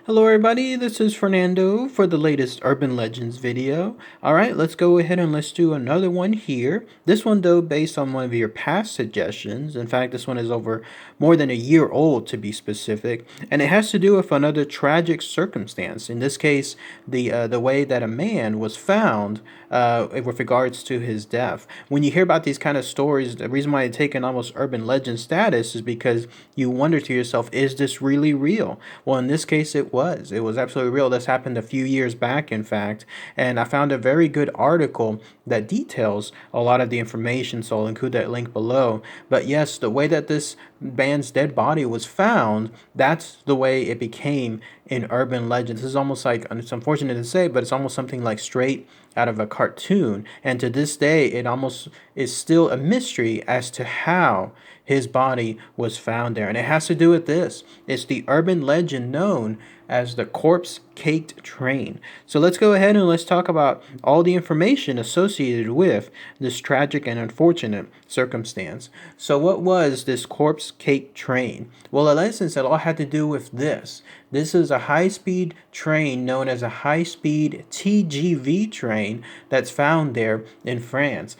Hello everybody, this is Fernando for the latest Urban Legends video. Alright, let's go ahead and let's do another one here. This one though based on one of your past suggestions. In fact, this one is over more than a year old to be specific. And it has to do with another tragic circumstance. In this case, the way that a man was found with regards to his death. When you hear about these kind of stories, the reason why they take an almost urban legend status is because you wonder to yourself, is this really real? Well, in this case, it was. It was absolutely real. This happened a few years back, in fact, and I found a very good article that details a lot of the information, so I'll include that link below. But yes, the way that this man's dead body was found, that's the way it became in urban legends. This is almost like, it's unfortunate to say, but it's almost something like straight out of a cartoon. And to this day, it almost is still a mystery as to how his body was found there. And it has to do with this. It's the urban legend known as the corpse-caked train. So let's go ahead and let's talk about all the information associated with this tragic and unfortunate circumstance. So what was this corpse-caked train? Well, in essence, it all had to do with this. This is a high-speed train known as a high-speed TGV train that's found there in France.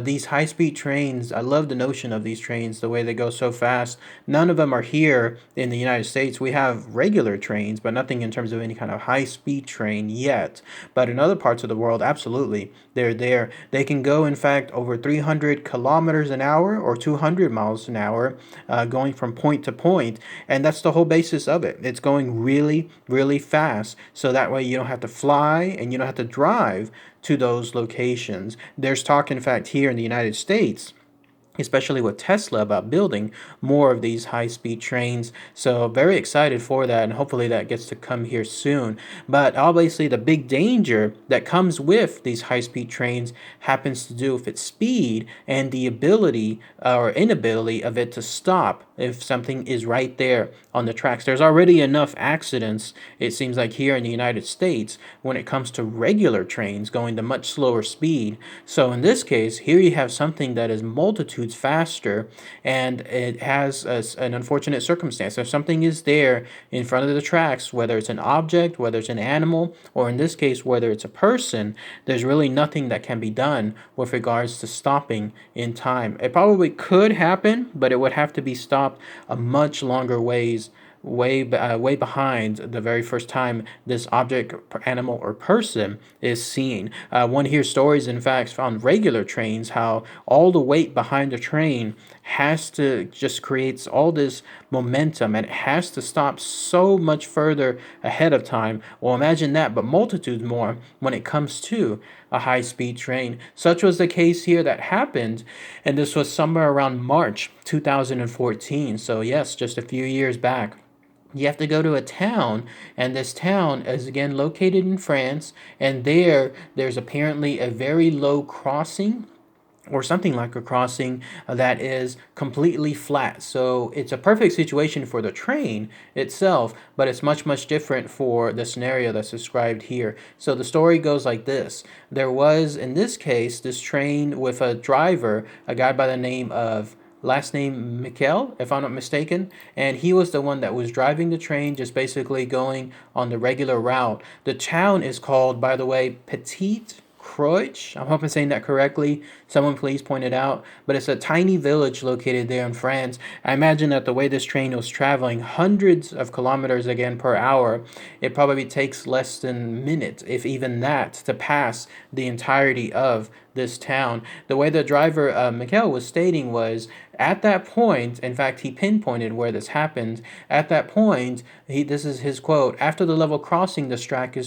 These high-speed trains, I love the notion of these trains, the way they go so fast. None of them are here in the United States. We have regular trains, but nothing in terms of any kind of high-speed train yet. But in other parts of the world, absolutely, they're there. They can go, in fact, over 300 kilometers an hour or 200 miles an hour, going from point to point. And that's the whole basis of it. It's going really, really fast. So that way you don't have to fly and you don't have to drive to those locations. There's talk, in fact, here in the United States, especially with Tesla, about building more of these high-speed trains. So very excited for that, and hopefully that gets to come here soon. But obviously the big danger that comes with these high-speed trains happens to do with its speed and the ability or inability of it to stop if something is right there on the tracks. There's already enough accidents, it seems like, here in the United States when it comes to regular trains going to much slower speed. So in this case, here you have something that is multitudes faster, and it has an unfortunate circumstance. If something is there in front of the tracks, whether it's an object, whether it's an animal, or in this case, whether it's a person, there's really nothing that can be done with regards to stopping in time. It probably could happen, but it would have to be stopped a much longer way behind the very first time this object, animal, or person is seen. One hears stories, in fact, on regular trains, how all the weight behind the train has to just creates all this momentum, and it has to stop so much further ahead of time. Well, imagine that, but multitudes more when it comes to a high-speed train. Such was the case here that happened, and this was somewhere around March 2014. So yes, just a few years back. You have to go to a town, and this town is again located in France, and there's apparently a very low crossing, or something like a crossing, that is completely flat. So it's a perfect situation for the train itself, but it's much, much different for the scenario that's described here. So the story goes like this. There was, in this case, this train with a driver, a guy by the name of, last name Mikel, if I'm not mistaken, and he was the one that was driving the train, just basically going on the regular route. The town is called, by the way, Petit-Croix. I hope I'm saying that correctly. Someone please point it out. But it's a tiny village located there in France. I imagine that the way this train was traveling hundreds of kilometers again per hour, it probably takes less than a minute, if even that, to pass the entirety of this town. The way the driver, Mikel, was stating was, at that point, in fact, he pinpointed where this happened. At that point, this is his quote, after the level crossing, the track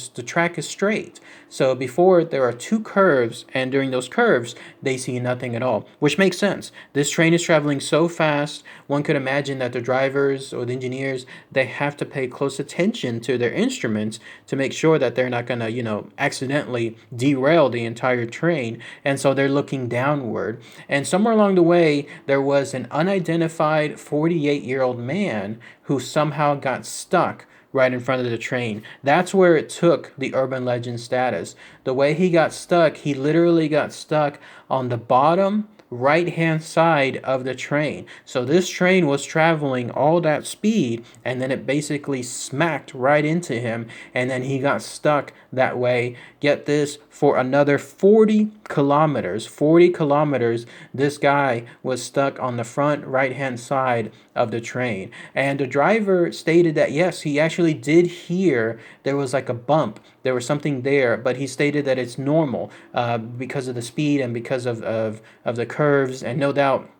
is straight. So before, there are two curves, and during those curves, they see nothing at all, which makes sense. This train is traveling so fast, one could imagine that the drivers or the engineers, they have to pay close attention to their instruments to make sure that they're not going to, accidentally derail the entire train. And so they're looking downward. And somewhere along the way, there was an unidentified 48-year-old man who somehow got stuck right in front of the train. That's where it took the urban legend status. The way he got stuck, he literally got stuck on the bottom right-hand side of the train. So this train was traveling all that speed, and then it basically smacked right into him, and then he got stuck that way. Get this, for another 40 kilometers. 40 kilometers, this guy was stuck on the front right-hand side of the train. And the driver stated that yes, he actually did hear there was like a bump. There was something there, but he stated that it's normal because of the speed and because of the curves, and no doubt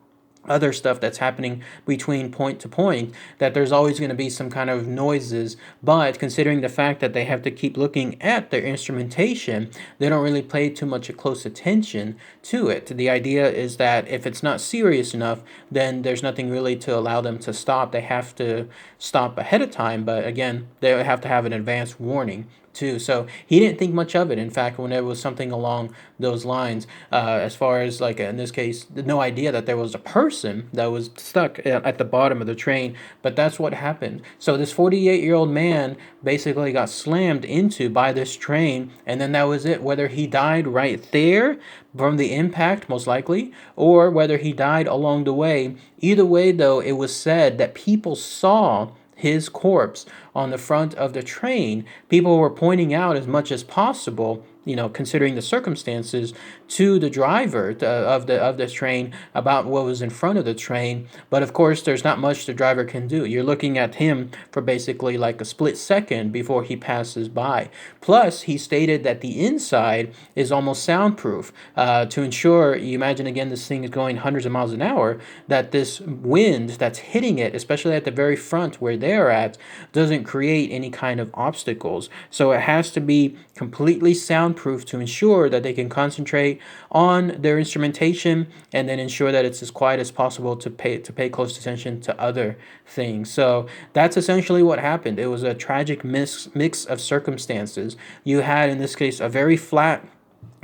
other stuff that's happening between point to point, that there's always going to be some kind of noises. But considering the fact that they have to keep looking at their instrumentation, they don't really pay too much close attention to it. The idea is that if it's not serious enough, then there's nothing really to allow them to stop. They have to stop ahead of time, but again, they have to have an advance warning too. So he didn't think much of it. In fact, when there was something along those lines, as far as like in this case, no idea that there was a person that was stuck at the bottom of the train. But that's what happened. So this 48-year-old man basically got slammed into by this train, and then that was it. Whether he died right there from the impact, most likely, or whether he died along the way. Either way, though, it was said that people saw his corpse on the front of the train. People were pointing out as much as possible, considering the circumstances, to the driver of the train about what was in front of the train. But of course, there's not much the driver can do. You're looking at him for basically like a split second before he passes by. Plus, he stated that the inside is almost soundproof to ensure, you imagine again, this thing is going hundreds of miles an hour, that this wind that's hitting it, especially at the very front where they're at, doesn't create any kind of obstacles. So it has to be completely soundproof to ensure that they can concentrate on their instrumentation, and then ensure that it's as quiet as possible to pay close attention to other things. So that's essentially what happened. It was a tragic mix of circumstances. You had, in this case, a very flat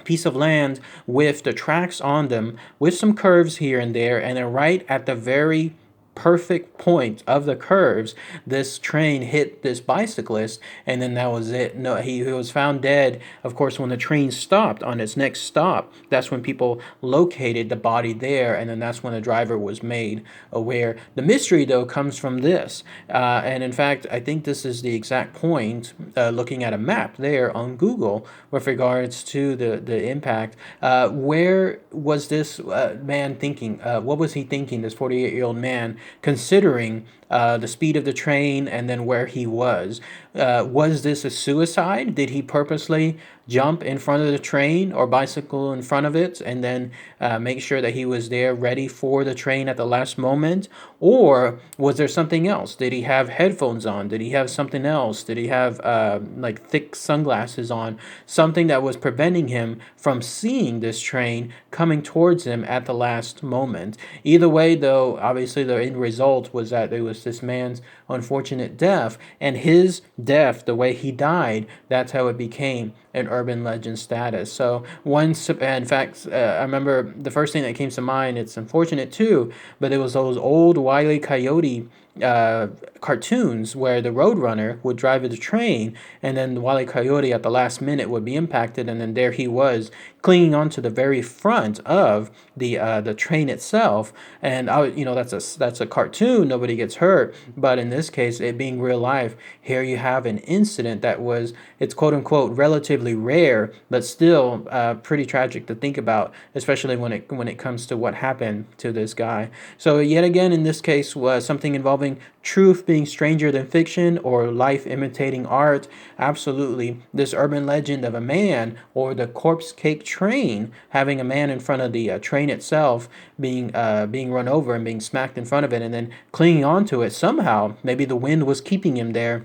piece of land with the tracks on them, with some curves here and there, and then right at the very perfect point of the curves, this train hit this bicyclist, and then that was it. No, he was found dead. Of course, when the train stopped on its next stop, that's when people located the body there, and then that's when the driver was made aware. The mystery, though, comes from this, and in fact, I think this is the exact point, looking at a map there on Google with regards to the impact. Where was this man thinking? What was he thinking, this 48-year-old man, considering the speed of the train and then where he was? Was this a suicide? Did he purposely jump in front of the train or bicycle in front of it and then make sure that he was there ready for the train at the last moment? Or was there something else? Did he have headphones on? Did he have something else? Did he have like thick sunglasses on? Something that was preventing him from seeing this train coming towards him at the last moment. Either way, though, obviously the end result was that it was this man's unfortunate death, and his death, the way he died, that's how it became an urban legend status. So once, in fact, I remember the first thing that came to mind, it's unfortunate too, but it was those old Wile E. Coyote cartoons where the Roadrunner would drive the train, and then Wile E. Coyote at the last minute would be impacted, and then there he was clinging onto the very front of the train itself. And that's a cartoon, nobody gets hurt, but in this case, it being real life, here you have an incident that was, it's quote unquote relatively rare, but still pretty tragic to think about, especially when it comes to what happened to this guy. So yet again, in this case, was something involving truth being stranger than fiction, or life imitating art. Absolutely, this urban legend of a man, or the corpse cake train, having a man in front of the train itself being run over and being smacked in front of it, and then clinging onto it somehow. Maybe the wind was keeping him there,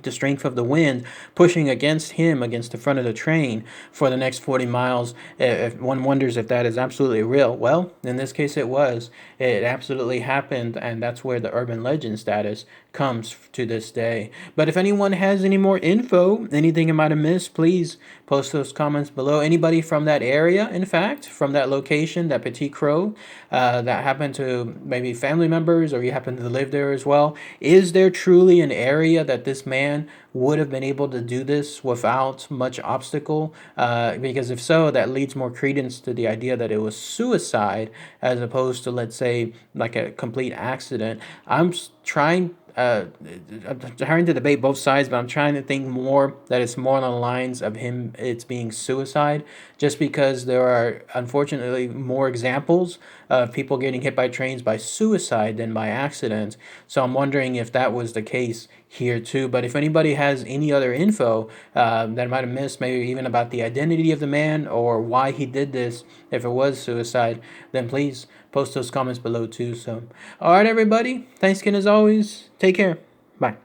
the strength of the wind pushing against him, against the front of the train for the next 40 miles. If one wonders if that is absolutely real, well, in this case it was. It absolutely happened, and that's where the urban legend status comes to this day. But if anyone has any more info, anything I might have missed, please post those comments below. Anybody from that area, in fact, from that location, that petit-croix, that happened to maybe family members, or you happen to live there as well, is there truly an area that this man would have been able to do this without much obstacle? Because if so, that leads more credence to the idea that it was suicide as opposed to, let's say, like a complete accident. I'm trying to debate both sides, but I'm trying to think more that it's more on the lines of him, it's being suicide, just because there are unfortunately more examples of people getting hit by trains by suicide than by accident. So I'm wondering if that was the case here too. But if anybody has any other info that I might have missed, maybe even about the identity of the man or why he did this, if it was suicide, then please post those comments below too. So, all right, everybody. Thanks again as always. Take care. Bye.